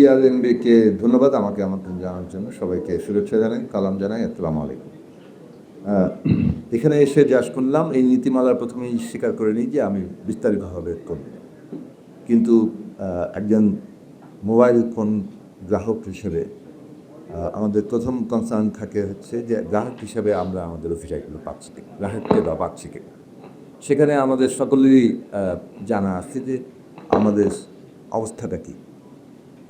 সিআরএনবিকে ধন্যবাদ আমাকে আমন্ত্রণ জানানোর জন্য। সবাইকে শুভেচ্ছা জানাই, কালাম জানাই, আসসালামু আলাইকুম। এখানে এসে যা শুনলাম, এই নীতিমালার প্রথমেই স্বীকার করে নিই যে আমি বিস্তারিতভাবে করব, কিন্তু একজন মোবাইল ফোন গ্রাহক হিসেবে আমাদের প্রথম কনসার্ন থাকে হচ্ছে যে গ্রাহক হিসেবে আমরা আমাদের অফিসারগুলো পাচ্ছি কি, গ্রাহককে বা পাচ্ছি কি। সেখানে আমাদের সকলেরই জানা আছে যে আমাদের অবস্থাটা কী,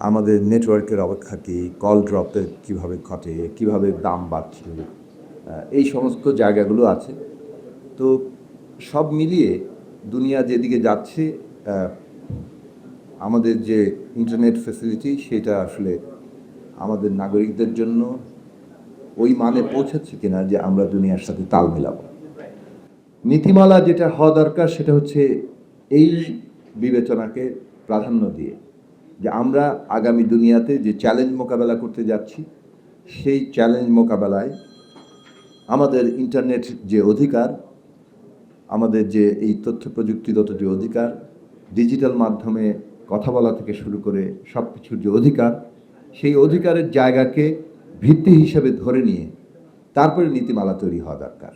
আমাদের নেটওয়ার্কের অপেক্ষা কী, কল ড্রপের কীভাবে ঘটে, কীভাবে দাম বাড়ছে, এই সমস্ত জায়গাগুলো আছে। তো সব মিলিয়ে দুনিয়া যেদিকে যাচ্ছে, আমাদের যে ইন্টারনেট ফ্যাসিলিটি সেটা আসলে আমাদের নাগরিকদের জন্য ওই মানে পৌঁছাচ্ছে কিনা যে আমরা দুনিয়ার সাথে তাল মেলাব। নীতিমালা যেটা হওয়া দরকার সেটা হচ্ছে এই বিবেচনাকে প্রাধান্য দিয়ে যে আমরা আগামী দুনিয়াতে যে চ্যালেঞ্জ মোকাবেলা করতে যাচ্ছি, সেই চ্যালেঞ্জ মোকাবেলায় আমাদের ইন্টারনেট যে অধিকার, আমাদের যে এই তথ্য প্রযুক্তিগত যে অধিকার, ডিজিটাল মাধ্যমে কথা বলা থেকে শুরু করে সব কিছুর যে অধিকার, সেই অধিকারের জায়গাকে ভিত্তি হিসেবে ধরে নিয়ে তারপরে নীতিমালা তৈরি হওয়া দরকার।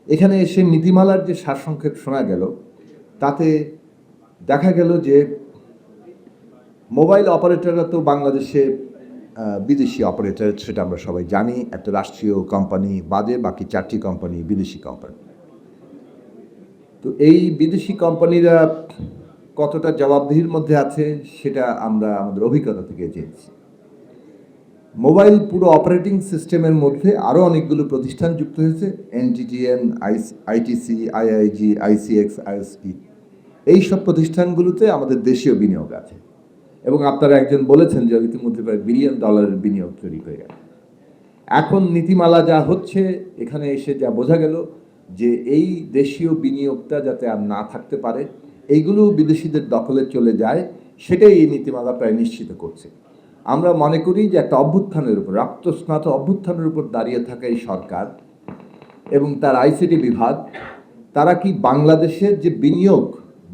এখানে এসে নীতিমালার যে সারসংক্ষেপ শোনা গেল, তাতে দেখা গেল যে মোবাইল অপারেটররা তো বাংলাদেশে বিদেশি অপারেটর, সেটা আমরা সবাই জানি। একটা রাষ্ট্রীয় কোম্পানি বাদে বাকি 4টি কোম্পানি বিদেশি কোম্পানি। তো এই বিদেশি কোম্পানিরা কতটা জবাবদিহির মধ্যে আছে সেটা আমরা আমাদের অভিজ্ঞতা থেকে জেনেছি। মোবাইল পুরো অপারেটিং সিস্টেমের মধ্যে আরও অনেকগুলো প্রতিষ্ঠান যুক্ত হয়েছে, NTTN, ITC, IIG, ICX, ISP. এই সব প্রতিষ্ঠানগুলোতে আমাদের দেশীয় বিনিয়োগ আছে এবং আপনারা একজন বলেছেন যে ইতিমধ্যে প্রায় $1 বিলিয়ন বিনিয়োগ তৈরি হয়ে গেল। এখন নীতিমালা যা হচ্ছে, এখানে এসে যা বোঝা গেল যে এই দেশীয় বিনিয়োগটা যাতে আর না থাকতে পারে, এইগুলো বিদেশিদের দখলে চলে যায়, সেটাই এই নীতিমালা প্রায় নিশ্চিত করছে। আমরা মনে করি যে একটা অভ্যুত্থানের উপর, রক্তস্নাত অভ্যুত্থানের উপর দাঁড়িয়ে থাকা এই সরকার এবং তার আইসিটি বিভাগ, তারা কি বাংলাদেশের যে বিনিয়োগ,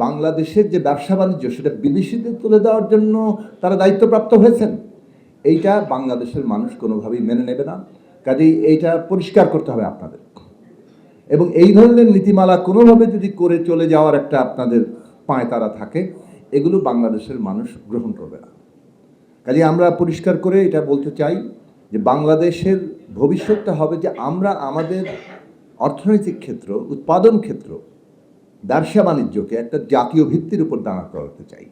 বাংলাদেশের যে ব্যবসা বাণিজ্য, সেটা বিদেশিদের তুলে দেওয়ার জন্য তারা দায়িত্বপ্রাপ্ত হয়েছেন? এইটা বাংলাদেশের মানুষ কোনোভাবেই মেনে নেবে না। কাজেই এইটা পরিষ্কার করতে হবে আপনাদের। এবং এই ধরনের নীতিমালা কোনোভাবে যদি করে চলে যাওয়ার একটা আপনাদের পায়তারা থাকে, এগুলো বাংলাদেশের মানুষ গ্রহণ করবে না। কাজেই আমরা পরিষ্কার করে এটা বলতে চাই যে বাংলাদেশের ভবিষ্যৎটা হবে যে আমরা আমাদের অর্থনৈতিক ক্ষেত্র, উৎপাদন ক্ষেত্র, ব্যবসা বাণিজ্যকে একটা জাতীয় ভিত্তির উপর দাঁড়া করাতে চাই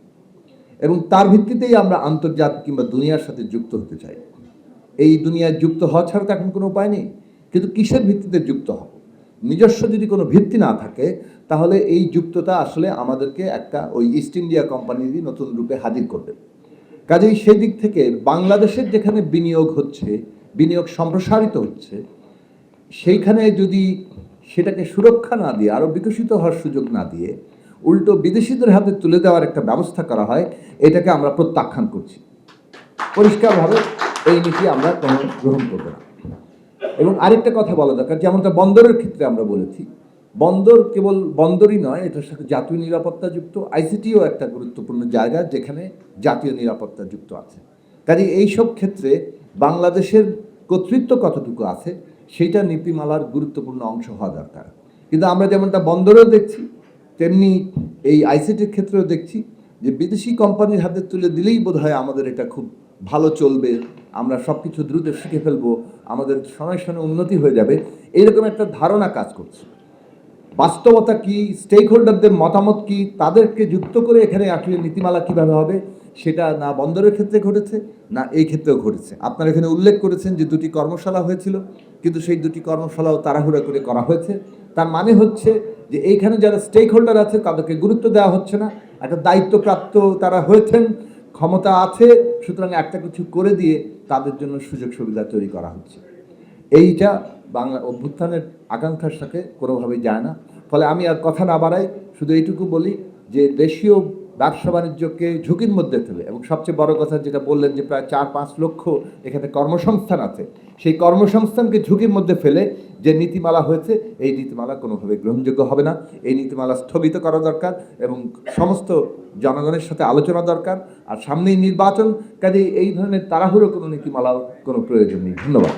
এবং তার ভিত্তিতেই আমরা আন্তর্জাতিক কিংবা দুনিয়ার সাথে যুক্ত হতে চাই। এই দুনিয়ায় যুক্ত হওয়া ছাড়া তো এখন কোনো উপায় নেই। কিন্তু কিসের ভিত্তিতে যুক্ত হব? নিজস্ব যদি কোনো ভিত্তি না থাকে, তাহলে এই যুক্ততা আসলে আমাদেরকে একটা ওই ইস্ট ইন্ডিয়া কোম্পানিরই নতুন রূপে হাজির করবে। কাজেই সেই দিক থেকে বাংলাদেশের যেখানে বিনিয়োগ হচ্ছে, বিনিয়োগ সম্প্রসারিত হচ্ছে, সেইখানে যদি সেটাকে সুরক্ষা না দিয়ে, আরও বিকশিত হওয়ার সুযোগ না দিয়ে উল্টো বিদেশিদের হাতে তুলে দেওয়ার একটা ব্যবস্থা করা হয়, এটাকে আমরা প্রত্যাখ্যান করছি। পরিষ্কারভাবে এই নীতি আমরা কোনো গ্রহণ করব না। এবং আরেকটা কথা বলা দরকার, যেমনটা বন্দরের ক্ষেত্রে আমরা বলেছি, বন্দর কেবল বন্দরই নয়, এটার সাথে জাতীয় নিরাপত্তা যুক্ত। আইসিটিও একটা গুরুত্বপূর্ণ জায়গা যেখানে জাতীয় নিরাপত্তা যুক্ত আছে। কাজে এইসব ক্ষেত্রে বাংলাদেশের কর্তৃত্ব কতটুকু আছে, সেইটা নীতিমালার গুরুত্বপূর্ণ অংশ হওয়া দরকার। কিন্তু আমরা যেমনটা বন্দরেও দেখছি, তেমনি এই আইসিটির ক্ষেত্রেও দেখছি যে বিদেশি কোম্পানির হাতে তুলে দিলেই বোধহয় আমাদের এটা খুব ভালো চলবে, আমরা সব কিছু দ্রুত শিখে ফেলবো, আমাদের সময়ের সঙ্গে উন্নতি হয়ে যাবে, এইরকম একটা ধারণা কাজ করছে। বাস্তবতা কি, স্টেক হোল্ডারদের মতামত কি, তাদেরকে যুক্ত করে এখানে আসলে নীতিমালা কীভাবে হবে, সেটা না বন্দরের ক্ষেত্রে ঘটেছে, না এই ক্ষেত্রেও ঘটেছে। আপনারা এখানে উল্লেখ করেছেন যে 2টি কর্মশালা হয়েছিল, কিন্তু সেই 2টি কর্মশালাও তাড়াহুড়া করে করা হয়েছে। তার মানে হচ্ছে যে এইখানে যারা স্টেক হোল্ডার আছে তাদেরকে গুরুত্ব দেওয়া হচ্ছে না। একটা দায়িত্বপ্রাপ্ত তারা হয়েছেন, ক্ষমতা আছে, সুতরাং একটা কিছু করে দিয়ে তাদের জন্য সুযোগ সুবিধা তৈরি করা হচ্ছে। এইটা বাংলা অভ্যুত্থানের আকাঙ্ক্ষার সাথে কোনোভাবেই যায় না। ফলে আমি আর কথা না বাড়াই, শুধু এইটুকু বলি যে দেশীয় ব্যবসা বাণিজ্যকে ঝুঁকির মধ্যে ফেলে, এবং সবচেয়ে বড় কথা যেটা বললেন যে প্রায় 4-5 লক্ষ এখানে কর্মসংস্থান আছে, সেই কর্মসংস্থানকে ঝুঁকির মধ্যে ফেলে যে নীতিমালা হয়েছে, এই নীতিমালা কোনোভাবে গ্রহণযোগ্য হবে না। এই নীতিমালা স্থগিত করা দরকার এবং সমস্ত জনগণের সাথে আলোচনা দরকার। আর সামনেই নির্বাচন, কাজেই এই ধরনের তাড়াহুড়ো কোনো নীতিমালার কোনো প্রয়োজন নেই। ধন্যবাদ।